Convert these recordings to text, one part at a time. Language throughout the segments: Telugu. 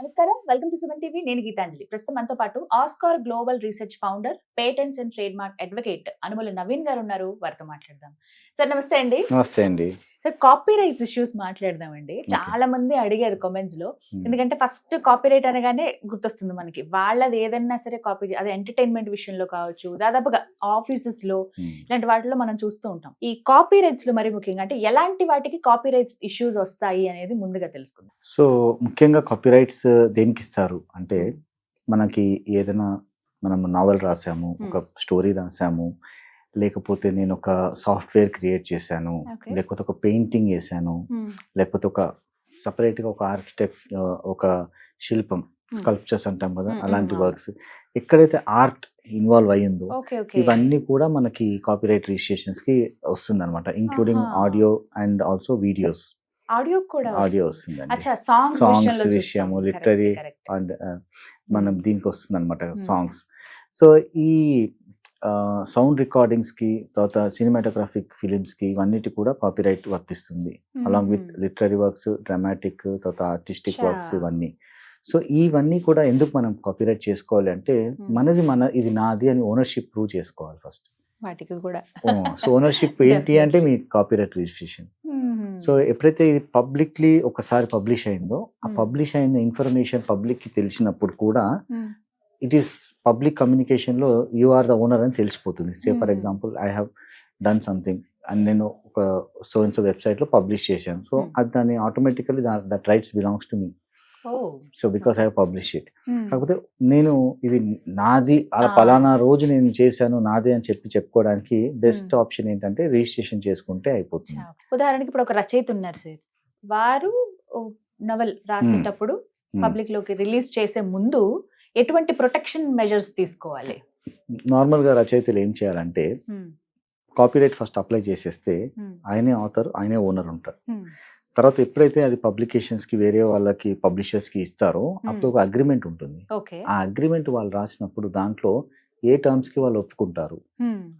నమస్కారం, వెల్కమ్ టు సుమన్ టీవీ. నేను గీతాంజలి. ప్రస్తుతం మనతో పాటు Oscar global research founder, patents and trade mark advocate Anumula Naveen గారు ఉన్నారు. వారితో మాట్లాడదాం. సార్ నమస్తే అండి. నమస్తే అండి. సార్, కాపీ రైట్స్ ఇష్యూస్ మాట్లాడదామండి. చాలా మంది అడిగారు కామెంట్స్ లో. ఎందుకంటే ఫస్ట్ కాపీ రైట్ అనగానే గుర్తొస్తుంది మనకి. వాళ్ళది ఏదైనా సరే కాపీ, అది ఎంటర్టైన్మెంట్ విషయంలో కావచ్చు, దాదాపుగా ఆఫీసెస్ లో ఇలాంటి వాటిలో మనం చూస్తూ ఉంటాం. ఈ కాపీ రైట్స్ లో మరి ముఖ్యంగా అంటే ఎలాంటి వాటికి కాపీ రైట్స్ ఇష్యూస్ వస్తాయి అనేది ముందుగా తెలుసుకుందాం. సో ముఖ్యంగా కాపీ రైట్స్ దేనికి ఇస్తారు అంటే, మనకి ఏదైనా మనం నావెల్ రాసాము, ఒక స్టోరీ రాసాము, లేకపోతే నేను ఒక సాఫ్ట్వేర్ క్రియేట్ చేశాను, లేకపోతే ఒక పెయింటింగ్ వేసాను, లేకపోతే ఒక సపరేట్ గా ఒక ఆర్కిటెక్ట్, ఒక శిల్పం, స్కల్ప్చర్స్ అంటాం కదా, అలాంటి వర్క్స్ ఎక్కడైతే ఆర్ట్ ఇన్వాల్వ్ అయ్యిందో ఇవన్నీ కూడా మనకి కాపీరైట్ రిజిస్ట్రేషన్స్ కి వస్తుంది అనమాట, including audio and also videos. Audio వస్తుందండి, సాంగ్స్ విషయము, లిటరీ అండ్ మనం దీనికి వస్తుంది అనమాట సాంగ్స్. సో ఈ సౌండ్ రికార్డింగ్స్ కి, తర్వాత సినిమాటోగ్రాఫిక్ ఫిలిమ్స్ కి, ఇవన్నిటి కూడా కాపీరైట్ వర్తిస్తుంది, along with literary works, dramatic, తర్వాత ఆర్టిస్టిక్ వర్క్స్ ఇవన్నీ. సో ఇవన్నీ కూడా ఎందుకు మనం కాపీరైట్ చేసుకోవాలి అంటే, ఇది నాది అని ఓనర్షిప్ ప్రూవ్ చేసుకోవాలి ఫస్ట్ వాటికి కూడా. సో ఓనర్షిప్ ఏంటి అంటే మీ కాపీరైట్ రిజిస్ట్రేషన్. సో ఎప్పుడైతే ఇది పబ్లిక్లీ ఒకసారి పబ్లిష్ అయిందో, ఆ పబ్లిష్ అయిన ఇన్ఫర్మేషన్ పబ్లిక్ కి తెలిసినప్పుడు కూడా ఇట్ ఈస్ పబ్లిక్ కమ్యూనికేషన్ లో యు ఆర్ ద ఓనర్ అని తెలిసిపోతుంది. Say for example, I have done something and నేను ఒక సో అండ్ సో వెబ్సైట్ లో పబ్లిష్ చేశాను. సో అది దాన్ని automatically that rights belongs to me. So because I publish it. కాకపోతే నేను ఇది నాది, అలా పలానా రోజు నేను చేశాను నాది అని చెప్పుకోవడానికి బెస్ట్ ఆప్షన్ ఏంటంటే రిజిస్ట్రేషన్ చేసుకుంటే అయిపోతుంది. ఉదాహరణకి ఇప్పుడు ఒక రచయిత ఉన్నారు సార్, వారు నవల్ రాసేటప్పుడు పబ్లిక్ లోకి రిలీజ్ చేసే ముందు ఎటువంటి ప్రొటెక్షన్ మెజర్స్ తీసుకోవాలి? నార్మల్ గా రచయితలు ఏం చేయాలంటే, కాపీరైట్ ఫస్ట్ అప్లై చేసేస్తే ఆయనే ఆథర్, ఆయనే ఓనర్ ఉంటారు. తర్వాత ఎప్పుడైతే అది పబ్లికేషన్స్ కి, వేరే వాళ్ళకి, పబ్లిషర్స్ కి ఇస్తారో అప్పుడు ఒక అగ్రిమెంట్ ఉంటుంది. ఆ అగ్రిమెంట్ వాళ్ళు రాసినప్పుడు దాంట్లో ఏ టర్మ్స్ కి వాళ్ళు ఒప్పుకుంటారు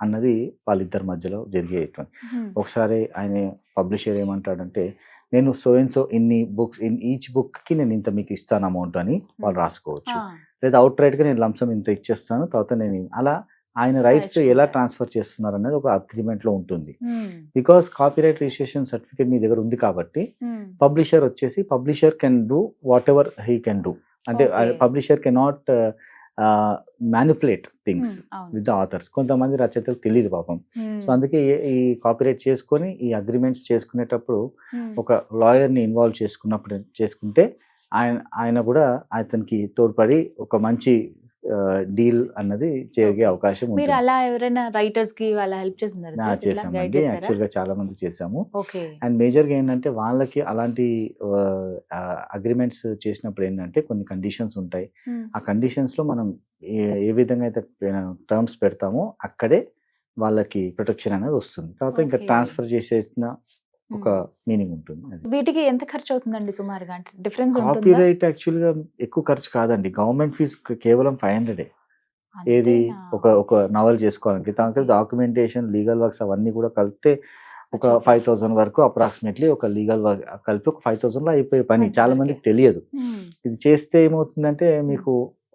అన్నది వాళ్ళిద్దరి మధ్యలో జరిగేటువంటి. ఒకసారి ఆయన పబ్లిషర్ ఏమంటాడంటే, నేను సో అండ్ సో ఇన్ని బుక్స్, ఈచ్ బుక్ కి నేను ఇంత మీకు ఇస్తాను అమౌంట్ అని వాళ్ళు రాసుకోవచ్చు. లేదా అవుట్ రైట్ గా నేను లంసం ఇంత ఇచ్చేస్తాను, తర్వాత నేను అలా ఆయన రైట్స్ ఎలా ట్రాన్స్ఫర్ చేస్తున్నారు అనేది ఒక అగ్రిమెంట్ లో ఉంటుంది. బికాస్ కాపీరైట్ రిజిస్ట్రేషన్ సర్టిఫికేట్ మీ దగ్గర ఉంది కాబట్టి పబ్లిషర్ వచ్చేసి, publisher can do whatever he can do. అంటే publisher cannot manipulate things with the authors. కొంతమంది రచయితలకు తెలియదు పాపం. సో అందుకే ఈ కాపీరైట్ చేసుకొని ఈ అగ్రిమెంట్స్ చేసుకునేటప్పుడు ఒక లాయర్ ని ఇన్వాల్వ్ చేసుకుంటే ఆయన కూడా అతనికి తోడ్పడి ఒక మంచి డీల్ అన్నది చేయగే అవకాశం ఉంది. మీరు అలా ఎవరైనా రైటర్స్ కి వాళ్ళ హెల్ప్ చేస్తున్నారు? చేసామండి, యాక్చువల్ గా చాలా మంది చేసాము. అండ్ మేజర్ గా ఏంటంటే, వాళ్ళకి అలాంటి అగ్రిమెంట్స్ చేసినప్పుడు ఏంటంటే కొన్ని కండిషన్స్ ఉంటాయి. ఆ కండిషన్స్ లో మనం ఏ విధంగా అయితే టర్మ్స్ పెడతామో అక్కడే వాళ్ళకి ప్రొటెక్షన్ అనేది వస్తుంది. తర్వాత ఇంకా ట్రాన్స్ఫర్ చేసేసిన ఒక మీనింగ్ ఉంటుంది. వీటికి ఎంత ఖర్చు అవుతుందండి సుమారుగా? అంటే డిఫరెన్స్ కాపీరైట్ యాక్చువల్ గా ఎక్కువ ఖర్చు కాదండి. గవర్నమెంట్ ఫీజు కేవలం 500. ఏది ఒక నవల్ చేసుకోవడానికి, దానికి డాక్యుమెంటేషన్, లీగల్ వర్క్స్ అవన్నీ కూడా కలిపితే ఒక 5000 వరకు అప్రాక్సిమేట్లీ, ఒక లీగల్ వర్క్ కలిపి ఒక 5000 లో అయిపోయే పని. చాలా మందికి తెలియదు. ఇది చేస్తే ఏమవుతుందంటే, మీకు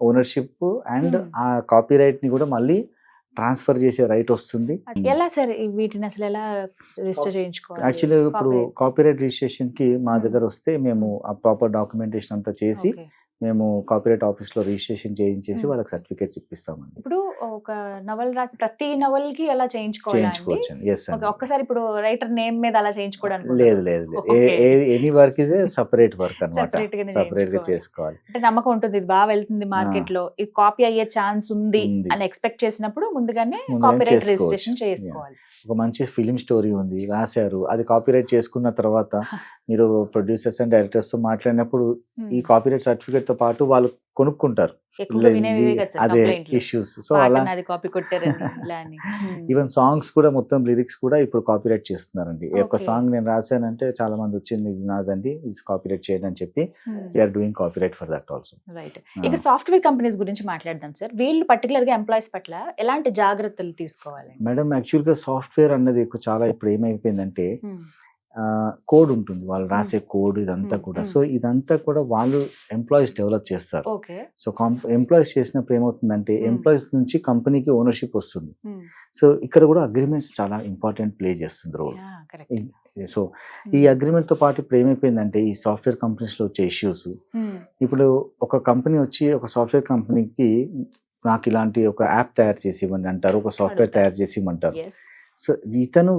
ఓనర్షిప్ అండ్ ఆ కాపీరైట్ ని కూడా మళ్ళీ ట్రాన్స్ఫర్ చేసే రైట్ వస్తుంది. ఎలా సార్ వీటిని అసలు ఎలా రిజిస్టర్ చేయించుకోవాలి? యాక్చువల్లీ ఇప్పుడు కాపీరైట్ రిజిస్ట్రేషన్ కి మా దగ్గర వస్తే మేము ఆ ప్రాపర్ డాక్యుమెంటేషన్ అంతా చేసి మేము కాపీరైట్ ఆఫీస్ లో రిజిస్ట్రేషన్ చేయించేసి వాళ్ళకి సర్టిఫికేట్స్ ఇప్పిస్తామండి. ఇప్పుడు ఒక నవల్ రాసి ప్రతి నవల్ కి ఎలా చేయించుకోవచ్చు? ఒక్కసారి ఇప్పుడు రైటర్ నేమ్ మీద అలా చేయించుకోవడానికి లేదు. Any work is separate work అన్నమాట, సెపరేట్ గా చేసుకోవాలి. అంటే నమ్మకం ఉంటుంది, ఇది బాగా వెళ్తుంది మార్కెట్ లో, ఇది కాపీ అయ్యే ఛాన్స్ ఉంది అని ఎక్స్పెక్ట్ చేసినప్పుడు ముందుగానే కాపీరైట్ రిజిస్ట్రేషన్ చేసుకోవాలి. ఒక మంచి ఫిలిం స్టోరీ ఉంది, రాశారు, అది కాపీరైట్ చేసుకున్న తర్వాత మీరు ప్రొడ్యూసర్స్ అండ్ డైరెక్టర్స్ తో మాట్లాడినప్పుడు ఈ కాపీరైట్ సర్టిఫికేట్ తో పాటు వాళ్ళు కొనుక్కుంటారు. అదే ఇష్యూస్. సో అలా ఈవెన్ సాంగ్స్ కూడా, మొత్తం లిరిక్స్ కూడా ఇప్పుడు కాపీరైట్ చేస్తున్నారండి. ఒక సాంగ్ నేను రాశానంటే చాలా మంది వచ్చింది, ఇది నాదండి, ఇది కాపీరైట్ చేయండి అని చెప్పి we're doing copyright for that also. Right. ఇక సాఫ్ట్వేర్ కంపెనీస్ గురించి మాట్లాడదాం సార్. వీళ్ళు పర్టికులర్ గా ఎంప్లాయీస్ పట్ల ఎలాంటి జాగ్రత్తలు తీసుకోవాలి? మేడం, యాక్చువల్ గా సాఫ్ట్వేర్ అన్నది చాలా ఇప్పుడు ఏమైపోయిందంటే, కోడ్ ఉంటుంది, వాళ్ళు రాసే కోడ్ ఇదంతా కూడా. సో ఇదంతా కూడా వాళ్ళు ఎంప్లాయీస్ డెవలప్ చేస్తారు. ఓకే. సో ఎంప్లాయీస్ చేసినప్పుడు ఏమవుతుందంటే ఎంప్లాయీస్ నుంచి కంపెనీకి ఓనర్షిప్ వస్తుంది. సో ఇక్కడ కూడా అగ్రిమెంట్స్ చాలా ఇంపార్టెంట్ ప్లే చేస్తుంది రోల్. సో ఈ అగ్రిమెంట్ తో పాటు ఇప్పుడు ఏమైపోయిందంటే ఈ సాఫ్ట్వేర్ కంపెనీస్ లో వచ్చే ఇష్యూస్, ఇప్పుడు ఒక కంపెనీ వచ్చి ఒక సాఫ్ట్వేర్ కంపెనీకి నాకు ఇలాంటి ఒక యాప్ తయారు చేసి ఇవ్వండి అంటారు, ఒక సాఫ్ట్వేర్ తయారు చేసి ఇవ్వమంటారు. సో ఇతను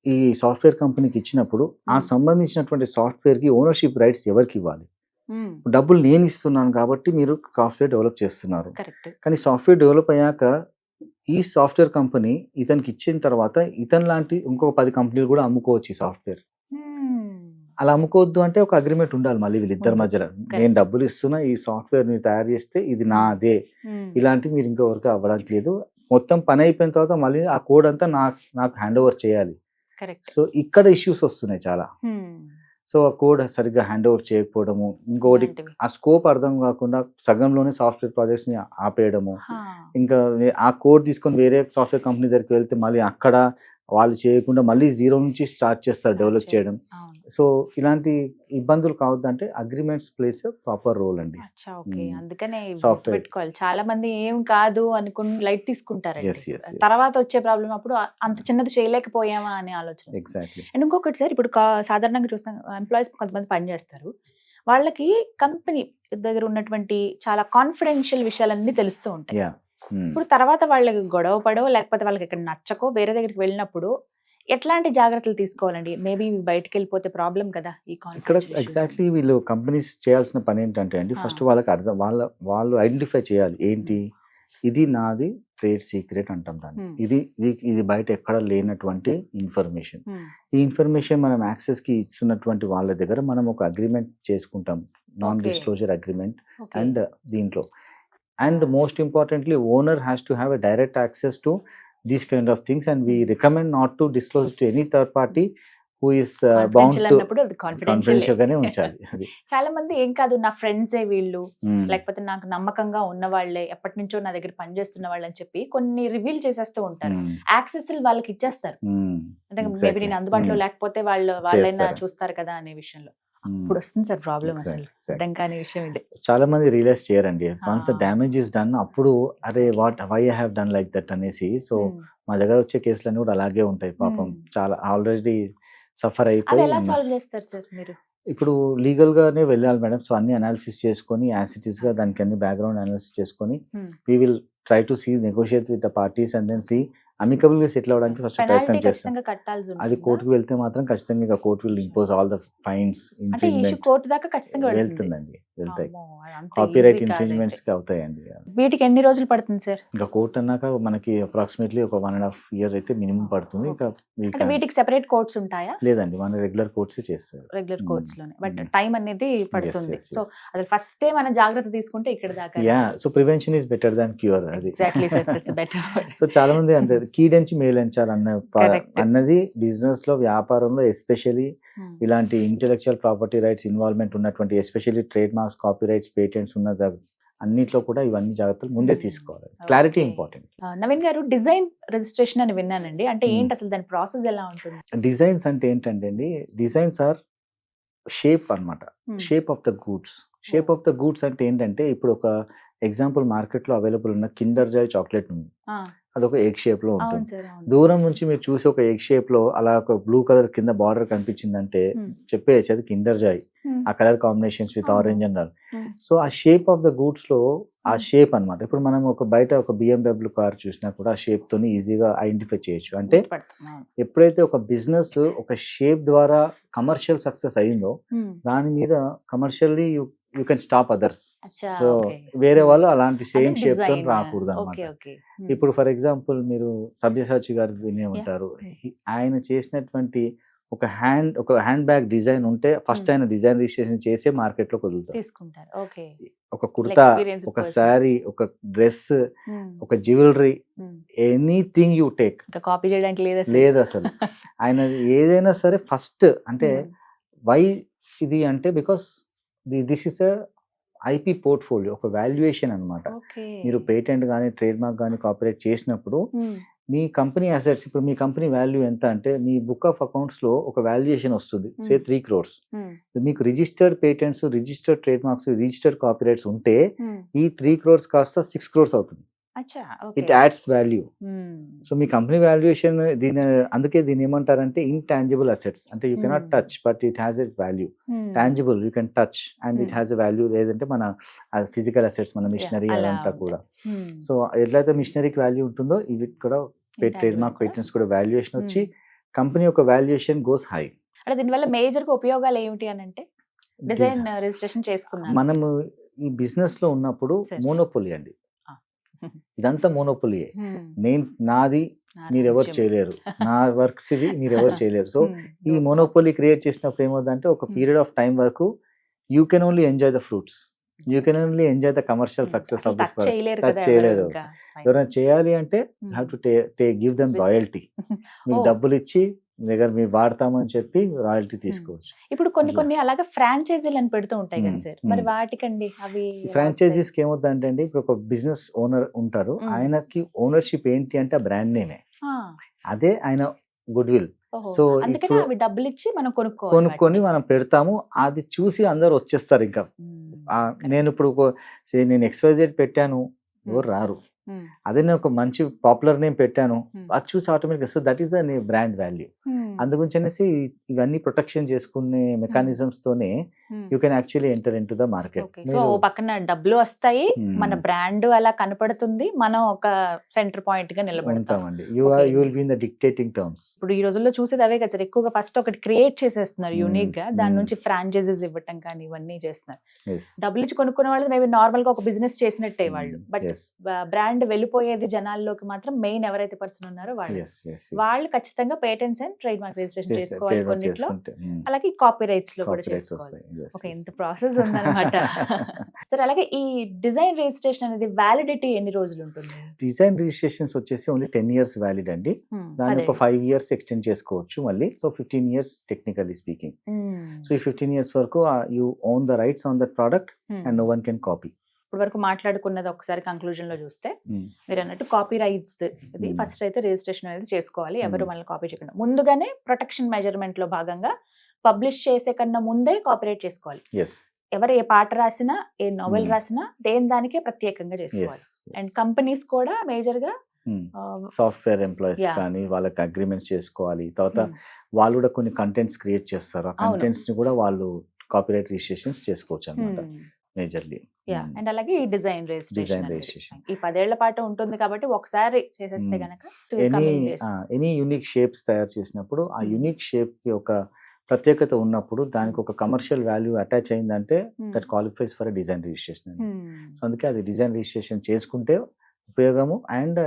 ఈ సాఫ్ట్వేర్ కంపెనీకి ఇచ్చినప్పుడు ఆ సంబంధించినటువంటి సాఫ్ట్వేర్ కి ఓనర్షిప్ రైట్స్ ఎవరికి ఇవ్వాలి? డబ్బులు నేను ఇస్తున్నాను కాబట్టి మీరు సాఫ్ట్వేర్ డెవలప్ చేస్తున్నారు, కానీ సాఫ్ట్వేర్ డెవలప్ అయ్యాక ఈ సాఫ్ట్వేర్ కంపెనీ ఇతనికి ఇచ్చిన తర్వాత ఇతను లాంటి ఇంకొక 10 కంపెనీలు కూడా అమ్ముకోవచ్చు ఈ సాఫ్ట్వేర్. అలా అమ్ముకోవద్దు అంటే ఒక అగ్రిమెంట్ ఉండాలి మళ్ళీ వీళ్ళిద్దరి మధ్యలో. నేను డబ్బులు ఇస్తున్నా, ఈ సాఫ్ట్వేర్ మీరు తయారు చేస్తే ఇది నాదే, ఇలాంటివి మీరు ఇంకొకరికి అవ్వడానికి లేదు. మొత్తం పని అయిపోయిన తర్వాత మళ్ళీ ఆ కోడ్ అంతా నాకు హ్యాండ్ ఓవర్ చేయాలి. సో ఇక్కడ ఇష్యూస్ వస్తున్నాయి చాలా. సో ఆ కోడ్ సరిగ్గా హ్యాండ్ ఓవర్ చేయకపోవడము, ఇంకొకటి ఆ స్కోప్ అర్థం కాకుండా సగంలోనే సాఫ్ట్వేర్ ప్రాజెక్ట్స్ ని ఆపేయడము, ఇంకా ఆ కోడ్ తీసుకొని వేరే సాఫ్ట్వేర్ కంపెనీ దగ్గరికి వెళ్తే మళ్ళీ అక్కడ వాళ్ళు చేయకుండా మళ్ళీ జీరో నుంచి స్టార్ట్ చేస్తారు డెవలప్ చేయడం. సో ఇలాంటి ఇబ్బందులు కావద్దంటే అగ్రిమెంట్స్ ప్లేస్ ప్రాపర్ రోల్ అండి. అందుకనే పెట్టుకోవాలి. చాలా మంది ఏం కాదు అనుకుని లైట్ తీసుకుంటారు, తర్వాత వచ్చే ప్రాబ్లం అప్పుడు అంత చిన్నది చేయలేకపోయామా అనే ఆలోచన. ఎగ్జాక్ట్లీ. అండ్ ఇంకొకటి సార్, ఇప్పుడు సాధారణంగా చూస్తాం ఎంప్లాయీస్ కొంతమంది పనిచేస్తారు, వాళ్ళకి కంపెనీ దగ్గర ఉన్నటువంటి చాలా కాన్ఫిడెన్షియల్ విషయాలన్నీ తెలుస్తూ ఉంటాయి. ఇప్పుడు తర్వాత వాళ్ళకి గొడవ పడో లేకపోతే వాళ్ళకి ఇక్కడ నచ్చకో వేరే దగ్గరికి వెళ్ళినప్పుడు ఎట్లాంటి జాగ్రత్తలు తీసుకోవాలండి? మేబీ బయటకు వెళ్ళిపోతే ప్రాబ్లం కదా. ఇక్కడ ఎగ్జాక్ట్లీ వీళ్ళు కంపెనీస్ చేయాల్సిన పని ఏంటంటే అండి, ఫస్ట్ వాళ్ళకి అర్థం వాళ్ళు ఐడెంటిఫై చేయాలి ఏంటి ఇది నాది ట్రేడ్ సీక్రెట్ అంటాం దాన్ని, ఇది బయట ఎక్కడ లేనటువంటి ఇన్ఫర్మేషన్. ఈ ఇన్ఫర్మేషన్ మనం యాక్సెస్ కి ఇస్తున్నటువంటి వాళ్ళ దగ్గర మనం ఒక అగ్రిమెంట్ చేసుకుంటాం, నాన్ డిస్క్లోజర్ అగ్రిమెంట్. అండ్ దీంట్లో and most importantly owner has to have a direct access to these kind of things, and we recommend not to disclose to any third party who is bound to confidential గానే ఉంచాలి. చాలా మంది ఏం కాదు నా ఫ్రెండ్సే వీళ్ళు, లేకపోతే నాకు నమ్మకంగా ఉన్న వాళ్ళే, ఎప్పటి నుంచో నా దగ్గర పనిచేస్తున్న వాళ్ళు అని చెప్పి కొన్ని రివీల్ చేసేస్తూ ఉంటారు, యాక్సెస్ వాళ్ళకి ఇచ్చేస్తారు. అంటే మేబీ నేను అందుబాటులో లేకపోతే వాళ్ళైనా చూస్తారు కదా అనే విషయంలో ఇప్పుడు వస్తుంది సార్ ప్రాబ్లం. అసలు అర్థం కాని విషయం ఇది. చాలా మంది రియలైజ్ చేయరండి. Once the damage is done అప్పుడు అరే why I have done like that అనేసి. సో మా దగ్గర వచ్చే కేసులన్నీ కూడా అలాగే ఉంటాయి పాపం, చాలా ఆల్రెడీ సఫర్ అయిపోయి. ఎలా సాల్వ్ చేస్తారు సార్ మీరు? ఇప్పుడు లీగల్ గానే వెళ్ళాలి మేడం. సో అన్ని అనాలిసిస్ చేసుకొని యాసిటీస్ గా దానికి అన్ని బ్యాక్గ్రౌండ్ అనాలిసిస్ చేసుకొని we will try to see negotiate with the parties and then see amicable గా సెటిల్ అవడానికి ఫస్ట్ ప్రయత్నం చేస్తాం. అది కోర్టుకు వెళ్తే మాత్రం ఖచ్చితంగా court will impose all the fines. వెళ్తుందండి, వెళ్తాయి. కాపీరైట్ ఇన్ఫ్రింజ్మెంట్స్ కి అవుతాయండి. వీటికి ఎన్ని రోజులు పడుతుంది సార్? ఇంకా కోర్టు అన్నాక మనకి అప్రాక్సిమేట్లీ ఒక 1.5 years అయితే మినిమం పడుతుంది. ఇంకా వీటికి సెపరేట్ కోర్ట్స్ ఉంటాయా? లేదండి, మన రెగ్యులర్ కోర్ట్స్ చేస్తారు. రెగ్యులర్ కోర్ట్స్ లోనే, బట్ టైం అనేది పడుతుంది. సో అది ఫస్ట్ మనం జాగ్రత్త తీసుకుంటే ఇక్కడ దాకా. Yeah, so prevention is better than cure. అది exactly sir, that's better. So చాలా మంది అంటే కీడెంచి మేలంచాలి అన్నది బిజినెస్ లో, వ్యాపారంలో ఎస్పెషల్లీ ఇలాంటి ఇంటెలెక్చువల్ ప్రాపర్టీ రైట్స్ ఇన్వాల్వ్మెంట్ ఉన్నటువంటి, especially trade marks, copy rights, patents ఉన్న అన్నిట్లో కూడా ఇవన్నీ జాగ్రత్తలు ముందే తీసుకోవాలి. Clarity important. నవీన్ గారు, డిజైన్ రిజిస్ట్రేషన్ అని విన్నానండి, అంటే ఏంటి అసలు దాని ప్రాసెస్ ఎలా ఉంటుంది? డిజైన్స్ అంటే ఏంటంటే అండి, డిజైన్స్ ఆర్ షేప్ అన్నమాట, shape of the goods. Shape of the goods అంటే ఏంటంటే, ఇప్పుడు ఒక ఎగ్జాంపుల్ మార్కెట్ లో అవైలబుల్ ఉన్న కిండర్ జాయ్ చాక్లెట్ ఉంది, అదొక ఎగ్ షేప్ లో ఉంటుంది. దూరం నుంచి మీరు చూసి ఒక ఎగ్ షేప్ లో అలా ఒక బ్లూ కలర్ కింద బార్డర్ కనిపించిందంటే చెప్పేయచ్చు అది కిండర్ జాయ్, ఆ colour combinations with orange and all. So ఆ షేప్ ఆఫ్ ద గూడ్స్ లో ఆ షేప్ అన్నమాట. ఇప్పుడు మనం బయట ఒక BMW కార్ చూసినా కూడా ఆ షేప్ తోని ఈజీగా ఐడెంటిఫై చేయొచ్చు. అంటే ఎప్పుడైతే ఒక బిజినెస్ ఒక షేప్ ద్వారా కమర్షియల్ సక్సెస్ అయిందో దాని మీద commercially you can stop others. So వేరే వాళ్ళు అలాంటి సేమ్ షేప్ తో రాకూడదు అనమాట. ఇప్పుడు ఫర్ ఎగ్జాంపుల్ మీరు సబ్యసాచి గారు వినే ఉంటారు, ఆయన చేసినటువంటి ఒక హ్యాండ్ బ్యాగ్ డిజైన్ ఉంటే ఫస్ట్ ఆయన డిజైన్ రిజిస్ట్రేషన్ చేసే మార్కెట్ లో వదులుతారు. ఒక కుర్తా, ఒక శారీ, ఒక డ్రెస్, ఒక jewellery, anything you take, copy చేయడానికి లేదు అసలు. ఆయన ఏదైనా సరే ఫస్ట్ అంటే వై ఇది అంటే because this is IP portfolio, ఒక వాల్యుయేషన్ అన్నమాట. మీరు పేటెంట్ కానీ ట్రేడ్ మార్క్ కానీ కాపీరైట్ చేసినప్పుడు మీ కంపెనీ అసెట్స్, ఇప్పుడు మీ కంపెనీ వాల్యూ ఎంత అంటే మీ బుక్ ఆఫ్ అకౌంట్స్ లో ఒక వాల్యుయేషన్ వస్తుంది, సే 3 crores. మీకు registered patents, registered trade marks, registered copyrights ఉంటే ఈ 3 crores కాస్త 6 crores అవుతుంది. అచ్చా, it adds value. So me company valuation అందుకే దీని ఏమంటారంటే ఇంటాంజిబుల్ అసెట్స్, అంటే you cannot touch but it has a value. Tangible you can touch and it has a value. లేదంటే మన ఫిజికల్ అసెట్స్, మన మిషనరీ అదంతా కూడా. సో ఎట్లయితే మిషనరీకి వాల్యూ ఉంటుందో ఇవి కూడా ట్రేడ్ మార్క్ పేటెంట్స్ కూడా వాల్యుయేషన్ వచ్చి కంపెనీ యొక్క వాల్యుయేషన్ గోస్ హై. అంటే దీనివల్ల మేజర్ గా ఉపయోగాలు ఏమిటి అని అంటే డిజైన్ రిజిస్ట్రేషన్ చేసుకున్నాను. మనము ఈ బిజినెస్ లో ఉన్నప్పుడు మోనోపోలీ అండి, ఇదంతా మోనోపోలీయే. నాది మీరెవరు చేయలేరు, నా వర్క్స్ ఇవి మీరెవరు చేయలేరు. సో ఈ మోనోపోలీ క్రియేట్ చేసినప్పుడు ఏమవుతుందంటే ఒక పీరియడ్ ఆఫ్ టైం వరకు you can only enjoy the fruits, you can only enjoy the commercial success of this product. Touch చేయలేదు. ఎవరైనా చేయాలి అంటే have to give them royalty. మీకు డబ్బులు ఇచ్చి దగ్గర మీరు వాడతామని చెప్పి రాయల్టీ తీసుకోవచ్చు. ఇప్పుడు కొన్ని అలాగే ఫ్రాంచైజీలు అని పెడుతూ ఉంటాయి కదా సార్, మరి వాటికండి అవి ఫ్రాంచైజీస్ కి ఏమవుతుందంటే అండి, ఇప్పుడు ఒక బిజినెస్ ఓనర్ ఉంటారు, ఆయనకి ఓనర్షిప్ ఏంటి అంటే ఆ బ్రాండ్ నేమే, అదే ఆయన గుడ్ విల్. సో అందుకని డబ్బులు ఇచ్చి మనం కొనుక్కొని మనం పెడతాము, అది చూసి అందరు వచ్చేస్తారు. ఇంకా నేను ఇప్పుడు నేను XYZ పెట్టాను, ఎవరు రారు. అదే నేను ఒక మంచి పాపులర్ నేమ్ పెట్టాను, అది చూసి automatic. So that is the brand value. అందుగురించి అనేసి ఇవన్నీ ప్రొటెక్షన్ చేసుకునే మెకానిజమ్స్ తోనే you can actually enter in to the market. So పక్కన డబ్బులు వస్తాయి, మన బ్రాండ్ అలా కనపడుతుంది, మనం ఒక సెంటర్ పాయింట్ గా నిలబడతామండి. You will be in the dictating terms. ఇప్పుడు ఈ రోజుల్లో చూసేది అవే కదా సార్, ఎక్కువగా ఫస్ట్ ఒకటి క్రియేట్ చేసేస్తున్నారు యూనిక్ గా, దాని నుంచి ఫ్రాంచైజీస్ ఇవ్వటం కానీ ఇవన్నీ చేస్తున్నారు. డబ్బులు ఇచ్చి కొనుక్కునే వాళ్ళు మేబీ నార్మల్ గా ఒక బిజినెస్ చేసినట్టే వాళ్ళు, బట్ బ్రాండ్ వెళ్ళిపోయేది జనాల్లోకి మాత్రం మెయిన్ ఎవరైతే పర్సన్ ఉన్నారో వాళ్ళు ఖచ్చితంగా patents and trade mark registration చేసుకోవాలి కొన్నిట్లో, అలాగే కాపీ రైట్స్ లో కూడా చేసుకోవాలి. ఓకే, ఇంత ప్రాసెస్ ఉందన్నమాట. సరే, అలాగే ఈ డిజైన్ రిజిస్ట్రేషన్ అనేది వ్యాలిడిటీ ఎన్ని రోజులు ఉంటుంది? డిజైన్ రిజిస్ట్రేషన్స్ వచ్చేసి ఓన్లీ 10 years వ్యాలిడ్ అండి. దాన్ని ఒక 5 years ఎక్స్టెండ్ చేసుకోవచ్చు మళ్ళీ. So 15 years technically speaking. So ఈ 15 years వరకు you own the rights on that product and no one can copy. ఇప్పుడు వరకు మాట్లాడుకున్నది ఒకసారి కంక్లూజన్ లో చూస్తే మీరు అన్నట్టు కాపీ రైట్స్ ఇది ఫస్ట్ అయితే రిజిస్ట్రేషన్ అనేది చేసుకోవాలి, ఎవరు మనల్ని కాపీ చేయకుండా. ముందుగానే ప్రొటెక్షన్ మెజర్మెంట్ లో భాగంగా పబ్లిష్ చేసే కన్నా ముందే కాపీరైట్ చేసుకోవాలి. ఎవరు ఏ పాట రాసినా, ఏ నోవెల్ రాసినా దేని దానికే ప్రత్యేకంగా చేసుకోవాలి. అండ్ కంపెనీస్ కూడా మేజర్ గా సాఫ్ట్వేర్ ఎంప్లాయీస్ కానీ వాళ్ళకి అగ్రిమెంట్స్ చేసుకోవాలి. తర్వాత వాళ్ళు కూడా కొన్ని కంటెంట్స్ క్రియేట్ చేస్తారు, ఆ కంటెంట్స్ ని కూడా వాళ్ళు కాపీరైట్ రిజిస్ట్రేషన్స్ చేసుకోవచ్చు అన్నమాట మేజర్లీ. అండ్ అలాగే ఈ డిజైన్ రిజిస్ట్రేషన్ ఈ 10 ఏళ్ల పాటు ఉంటుంది కాబట్టి ఒకసారి చేసేస్తే గనక ఎనీ యూనిక్ షేప్స్ తయారు చేసినప్పుడు ఆ యూనిక్ షేప్ కి ఒక ప్రత్యేకత ఉన్నప్పుడు దానికి ఒక కమర్షియల్ వాల్యూ అటాచ్ అయిందంటే that qualifies for design registration. So అందుకే అది డిజైన్ రిజిస్ట్రేషన్ చేసుకుంటే ఉపయోగము. అండ్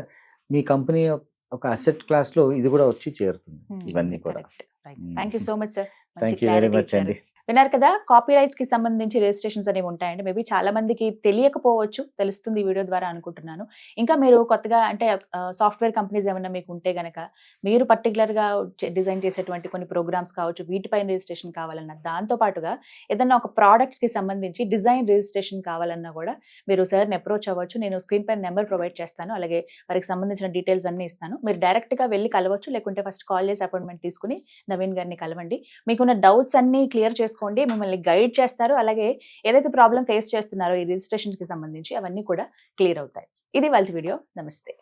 మీ కంపెనీ ఒక అసెట్ క్లాస్ లో ఇది కూడా వచ్చి చేరుతుంది. ఇవన్నీ కూడా. Thank you so much sir. Thank you very much అండి. విన్నారు కదా, కాపీ రైట్స్ కి సంబంధించి రిజిస్ట్రేషన్స్ అనేవి ఉంటాయండి. మేబీ చాలా మందికి తెలియకపోవచ్చు, తెలుస్తుంది ఈ వీడియో ద్వారా అనుకుంటున్నాను. ఇంకా మీరు కొత్తగా అంటే సాఫ్ట్వేర్ కంపెనీస్ ఏమైనా మీకు ఉంటే గనక, మీరు పర్టికులర్ గా డిజైన్ చేసేటువంటి కొన్ని ప్రోగ్రామ్స్ కావచ్చు, వీటిపైన రిజిస్ట్రేషన్ కావాలన్నా, దాంతో పాటుగా ఏదన్నా ఒక ప్రోడక్ట్స్ కి సంబంధించి డిజైన్ రిజిస్ట్రేషన్ కావాలన్నా కూడా మీరు సార్ని అప్రోచ్ అవ్వచ్చు. నేను స్క్రీన్ పైన నెంబర్ ప్రొవైడ్ చేస్తాను, అలాగే వారికి సంబంధించిన డీటెయిల్స్ అన్ని ఇస్తాను. మీరు డైరెక్ట్ గా వెళ్ళి కలవచ్చు, లేకుంటే ఫస్ట్ కాల్ చేసి అపాయింట్మెంట్ తీసుకుని నవీన్ గారిని కలవండి. మీకున్న డౌట్స్ అన్ని క్లియర్ చేసుకోండి, మిమ్మల్ని గైడ్ చేస్తారు. అలాగే ఏదైతే ప్రాబ్లం ఫేస్ చేస్తున్నారో ఈ రిజిస్ట్రేషన్ కి సంబంధించి అవన్నీ కూడా క్లియర్ అవుతాయి. ఇది వాళ్ళ వీడియో. నమస్తే.